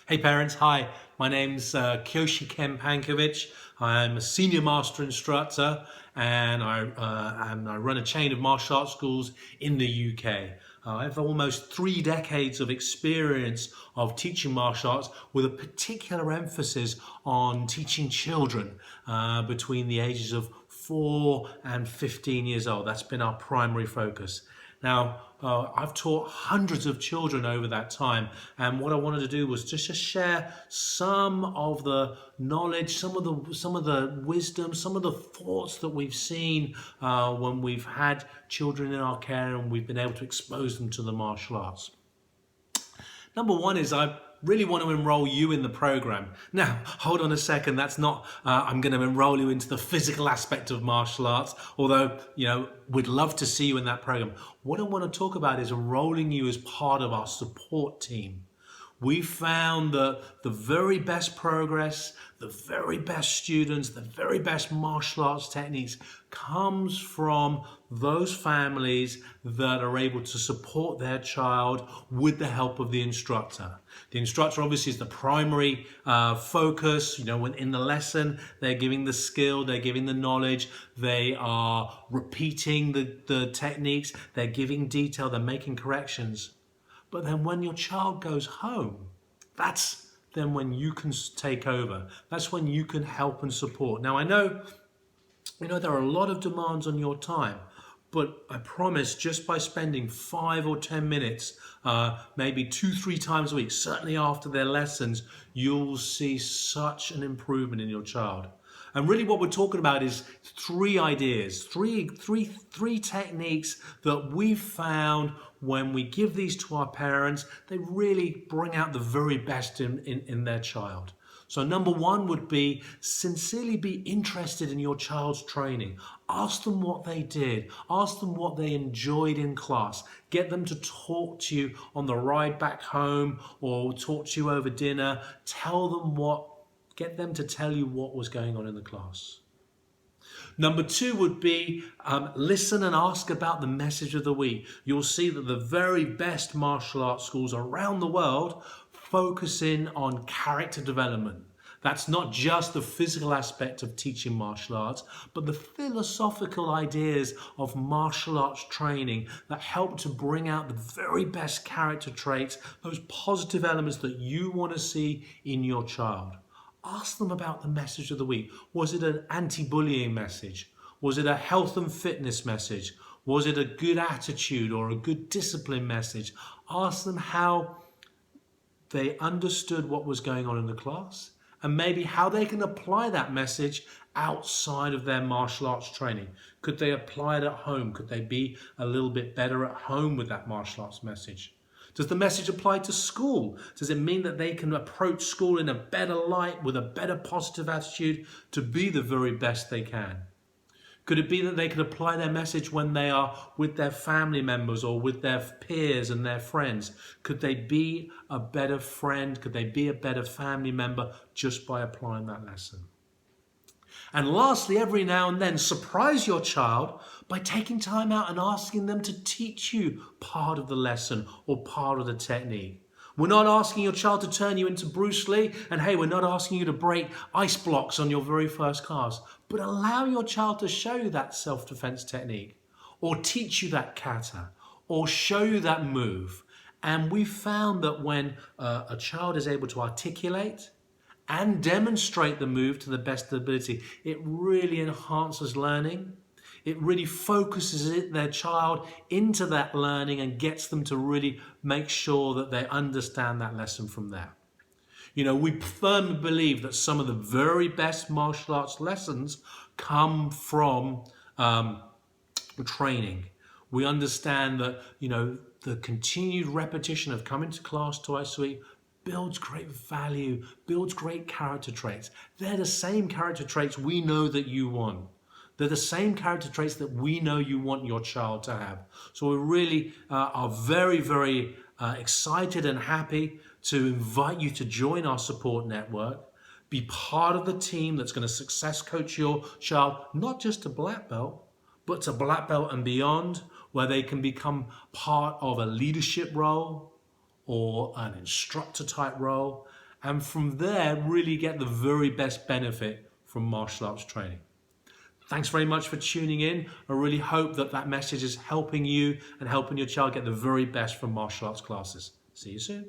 Hey parents, hi. My name's Kyioshi Pankiewicz. I'm a senior master instructor and I run a chain of martial arts schools in the UK. I have almost 3 decades of experience of teaching martial arts with a particular emphasis on teaching children between the ages of 4 and 15 years old. That's been our primary focus. Now, I've taught hundreds of children over that time, and what I wanted to do was just to share some of the knowledge, some of the wisdom, some of the thoughts that we've seen when we've had children in our care and we've been able to expose them to the martial arts. Number one is I really want to enroll you in the program. Now, hold on a second. That's not, I'm going to enroll you into the physical aspect of martial arts, although, we'd love to see you in that program. What I want to talk about is enrolling you as part of our support team. We found that the very best progress, the very best students, the very best martial arts techniques comes from those families that are able to support their child with the help of the instructor. The instructor obviously is the primary focus. When in the lesson, they're giving the skill, they're giving the knowledge, they are repeating the techniques, they're giving detail, they're making corrections. But then when your child goes home, that's then when you can take over. That's when you can help and support. Now, I know, there are a lot of demands on your time, but I promise just by spending 5 or 10 minutes, maybe 2-3 times a week, certainly after their lessons, you'll see such an improvement in your child. And really what we're talking about is 3 ideas, three techniques that we've found when we give these to our parents, they really bring out the very best in their child. So number 1 would be sincerely be interested in your child's training. Ask them what they did. Ask them what they enjoyed in class. Get them to talk to you on the ride back home or talk to you over dinner. Get them to tell you what was going on in the class. Number 2 would be listen and ask about the message of the week. You'll see that the very best martial arts schools around the world focus in on character development. That's not just the physical aspect of teaching martial arts, but the philosophical ideas of martial arts training that help to bring out the very best character traits, those positive elements that you want to see in your child. Ask them about the message of the week. Was it an anti-bullying message? Was it a health and fitness message? Was it a good attitude or a good discipline message? Ask them how they understood what was going on in the class and maybe how they can apply that message outside of their martial arts training. Could they apply it at home? Could they be a little bit better at home with that martial arts message? Does the message apply to school? Does it mean that they can approach school in a better light with a better positive attitude to be the very best they can? Could it be that they could apply their message when they are with their family members or with their peers and their friends? Could they be a better friend? Could they be a better family member just by applying that lesson? And lastly, every now and then, surprise your child by taking time out and asking them to teach you part of the lesson or part of the technique. We're not asking your child to turn you into Bruce Lee, and hey, we're not asking you to break ice blocks on your very first class, but allow your child to show you that self-defense technique, or teach you that kata, or show you that move. And we found that when a child is able to articulate and demonstrate the move to the best ability, it really enhances learning. It really focuses their child into that learning and gets them to really make sure that they understand that lesson from there. We firmly believe that some of the very best martial arts lessons come from training. We understand that, the continued repetition of coming to class twice a week builds great value, builds great character traits. They're the same character traits we know that you want. They're the same character traits that we know you want your child to have. So we really are very, very excited and happy to invite you to join our support network, be part of the team that's going to success coach your child, not just to black belt, but to black belt and beyond, where they can become part of a leadership role or an instructor type role and from there really get the very best benefit from martial arts training. Thanks very much for tuning in. I really hope that that message is helping you and helping your child get the very best from martial arts classes. See you soon.